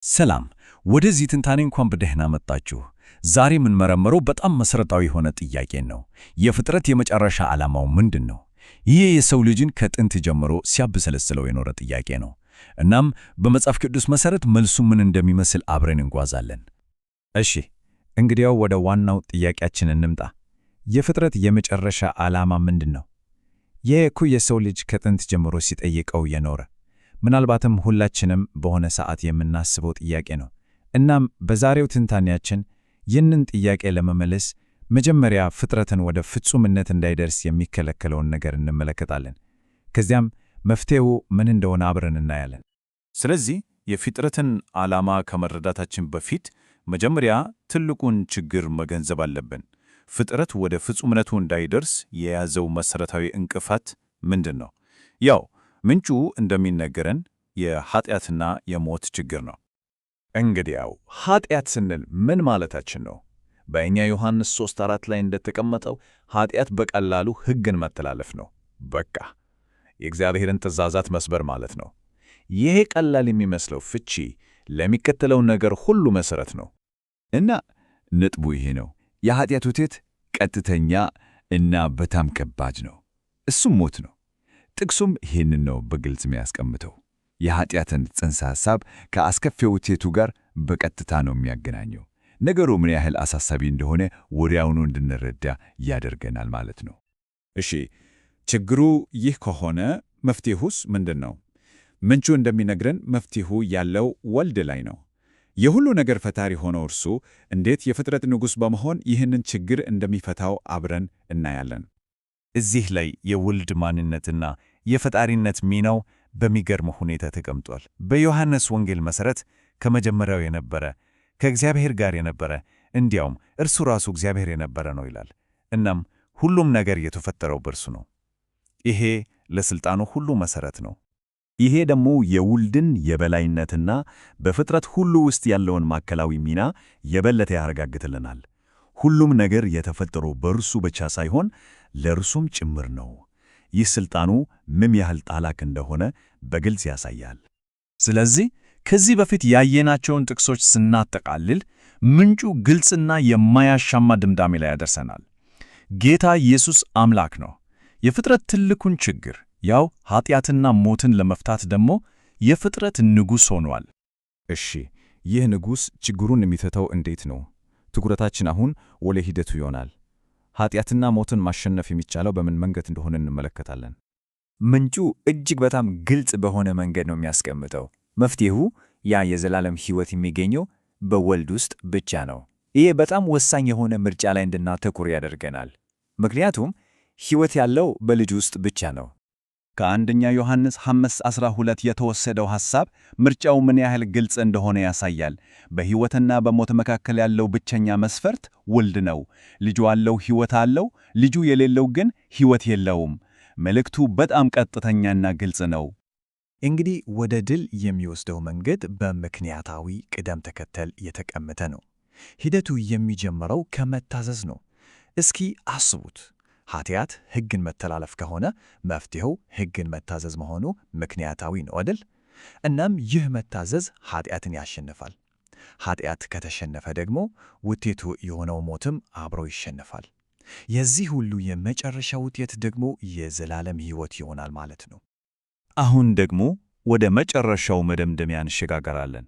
ሰላም ወደዚህ ትንታኔ እንኳን በደህና መጣችሁ። ዛሬ የምንመረምረው በጣም መሰረታዊ የሆነ ጥያቄን ነው። የፍጥረት የመጨረሻ ዓላማው ምንድን ነው? ይህ የሰው ልጅን ከጥንት ጀምሮ ሲያብሰለስለው የኖረ ጥያቄ ነው። እናም በመጽሐፍ ቅዱስ መሰረት መልሱ ምን እንደሚመስል አብረን እንጓዛለን። እሺ፣ እንግዲያው ወደ ዋናው ጥያቄያችን እንምጣ። የፍጥረት የመጨረሻ ዓላማ ምንድን ነው? ይህ እኮ የሰው ልጅ ከጥንት ጀምሮ ሲጠይቀው የኖረ ምናልባትም ሁላችንም በሆነ ሰዓት የምናስበው ጥያቄ ነው። እናም በዛሬው ትንታኔያችን ይህንን ጥያቄ ለመመለስ መጀመሪያ ፍጥረትን ወደ ፍጹምነት እንዳይደርስ የሚከለከለውን ነገር እንመለከታለን። ከዚያም መፍትሄው ምን እንደሆነ አብረን እናያለን። ስለዚህ የፍጥረትን ዓላማ ከመረዳታችን በፊት መጀመሪያ ትልቁን ችግር መገንዘብ አለብን። ፍጥረት ወደ ፍጹምነቱ እንዳይደርስ የያዘው መሠረታዊ እንቅፋት ምንድን ነው? ያው ምንጩ እንደሚነገረን የኃጢአትና የሞት ችግር ነው። እንግዲያው ኃጢአት ስንል ምን ማለታችን ነው? በእኛ ዮሐንስ 3:4 ላይ እንደተቀመጠው ኃጢአት በቀላሉ ሕግን መተላለፍ ነው። በቃ የእግዚአብሔርን ትእዛዛት መስበር ማለት ነው። ይሄ ቀላል የሚመስለው ፍቺ ለሚከተለው ነገር ሁሉ መሠረት ነው። እና ነጥቡ ይሄ ነው። የኃጢአት ውጤት ቀጥተኛ እና በጣም ከባድ ነው። እሱም ሞት ነው። ጥቅሱም ይህንን ነው በግልጽ የሚያስቀምጠው። የኃጢአትን ጽንሰ ሐሳብ ከአስከፊ ውጤቱ ጋር በቀጥታ ነው የሚያገናኘው። ነገሩ ምን ያህል አሳሳቢ እንደሆነ ወዲያውኑ እንድንረዳ ያደርገናል ማለት ነው። እሺ፣ ችግሩ ይህ ከሆነ መፍትሄውስ ምንድን ነው? ምንጩ እንደሚነግረን መፍትሄው ያለው ወልድ ላይ ነው። የሁሉ ነገር ፈጣሪ ሆነው እርሱ እንዴት የፍጥረት ንጉሥ በመሆን ይህንን ችግር እንደሚፈታው አብረን እናያለን። እዚህ ላይ የወልድ ማንነትና የፈጣሪነት ሚናው በሚገርም ሁኔታ ተቀምጧል። በዮሐንስ ወንጌል መሠረት ከመጀመሪያው የነበረ ከእግዚአብሔር ጋር የነበረ እንዲያውም እርሱ ራሱ እግዚአብሔር የነበረ ነው ይላል። እናም ሁሉም ነገር የተፈጠረው በእርሱ ነው። ይሄ ለሥልጣኑ ሁሉ መሠረት ነው። ይሄ ደግሞ የወልድን የበላይነትና በፍጥረት ሁሉ ውስጥ ያለውን ማዕከላዊ ሚና የበለጠ ያረጋግጥልናል። ሁሉም ነገር የተፈጠረው በእርሱ ብቻ ሳይሆን ለእርሱም ጭምር ነው። ይህ ሥልጣኑ ምን ያህል ታላቅ እንደሆነ በግልጽ ያሳያል። ስለዚህ ከዚህ በፊት ያየናቸውን ጥቅሶች ስናጠቃልል ምንጩ ግልጽና የማያሻማ ድምዳሜ ላይ ያደርሰናል። ጌታ ኢየሱስ አምላክ ነው። የፍጥረት ትልቁን ችግር ያው ኃጢአትና ሞትን ለመፍታት ደግሞ የፍጥረት ንጉሥ ሆኗል። እሺ፣ ይህ ንጉሥ ችግሩን የሚፈታው እንዴት ነው? ትኩረታችን አሁን ወደ ሂደቱ ይሆናል። ኃጢአትና ሞትን ማሸነፍ የሚቻለው በምን መንገድ እንደሆነ እንመለከታለን። ምንጩ እጅግ በጣም ግልጽ በሆነ መንገድ ነው የሚያስቀምጠው። መፍትሄው ያ የዘላለም ሕይወት የሚገኘው በወልድ ውስጥ ብቻ ነው። ይሄ በጣም ወሳኝ የሆነ ምርጫ ላይ እንድናተኩር ያደርገናል። ምክንያቱም ሕይወት ያለው በልጅ ውስጥ ብቻ ነው። ከአንደኛ ዮሐንስ 5:12 የተወሰደው ሐሳብ ምርጫው ምን ያህል ግልጽ እንደሆነ ያሳያል። በሕይወትና በሞት መካከል ያለው ብቸኛ መስፈርት ወልድ ነው። ልጁ አለው፣ ሕይወት አለው። ልጁ የሌለው ግን ሕይወት የለውም። መልእክቱ በጣም ቀጥተኛና ግልጽ ነው። እንግዲህ ወደ ድል የሚወስደው መንገድ በምክንያታዊ ቅደም ተከተል የተቀመጠ ነው። ሂደቱ የሚጀምረው ከመታዘዝ ነው። እስኪ አስቡት። ኃጢአት ሕግን መተላለፍ ከሆነ መፍትሄው ሕግን መታዘዝ መሆኑ ምክንያታዊ ነው አይደል? እናም ይህ መታዘዝ ኃጢአትን ያሸንፋል። ኃጢአት ከተሸነፈ ደግሞ ውጤቱ የሆነው ሞትም አብሮ ይሸነፋል። የዚህ ሁሉ የመጨረሻ ውጤት ደግሞ የዘላለም ሕይወት ይሆናል ማለት ነው። አሁን ደግሞ ወደ መጨረሻው መደምደሚያ እንሸጋገራለን።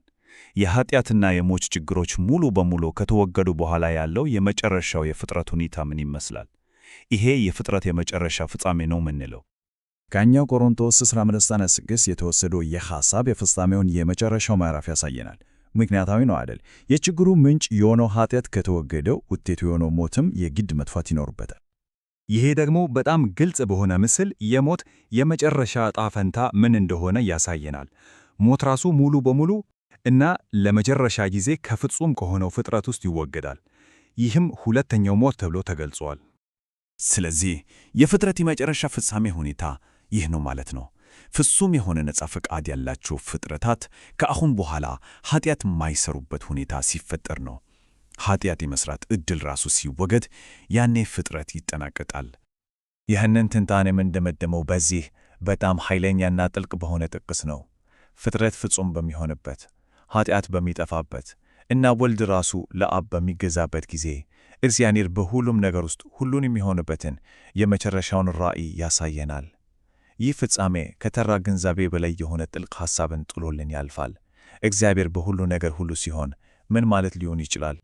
የኃጢአትና የሞት ችግሮች ሙሉ በሙሉ ከተወገዱ በኋላ ያለው የመጨረሻው የፍጥረት ሁኔታ ምን ይመስላል? ይሄ የፍጥረት የመጨረሻ ፍጻሜ ነው ምንለው። ከኛው ቆሮንቶስ 15:6 የተወሰደው ይህ ሐሳብ የፍጻሜውን የመጨረሻው ምዕራፍ ያሳየናል። ምክንያታዊ ነው አይደል? የችግሩ ምንጭ የሆነው ኃጢአት ከተወገደው ውጤቱ የሆነው ሞትም የግድ መጥፋት ይኖርበታል። ይሄ ደግሞ በጣም ግልጽ በሆነ ምስል የሞት የመጨረሻ ዕጣ ፈንታ ምን እንደሆነ ያሳየናል። ሞት ራሱ ሙሉ በሙሉ እና ለመጨረሻ ጊዜ ከፍጹም ከሆነው ፍጥረት ውስጥ ይወገዳል። ይህም ሁለተኛው ሞት ተብሎ ተገልጿል። ስለዚህ የፍጥረት የመጨረሻ ፍጻሜ ሁኔታ ይህ ነው ማለት ነው። ፍጹም የሆነ ነጻ ፈቃድ ያላቸው ፍጥረታት ከአሁን በኋላ ኃጢአት የማይሰሩበት ሁኔታ ሲፈጠር ነው። ኃጢአት የመስራት ዕድል ራሱ ሲወገድ ያኔ ፍጥረት ይጠናቀቃል። ይህንን ትንታኔ የምንደመደመው በዚህ በጣም ኃይለኛና ጥልቅ በሆነ ጥቅስ ነው። ፍጥረት ፍጹም በሚሆንበት ኃጢአት በሚጠፋበት እና ወልድ ራሱ ለአብ በሚገዛበት ጊዜ እግዚአብሔር በሁሉም ነገር ውስጥ ሁሉን የሚሆንበትን የመጨረሻውን ራእይ ያሳየናል። ይህ ፍጻሜ ከተራ ግንዛቤ በላይ የሆነ ጥልቅ ሐሳብን ጥሎልን ያልፋል። እግዚአብሔር በሁሉ ነገር ሁሉ ሲሆን ምን ማለት ሊሆን ይችላል?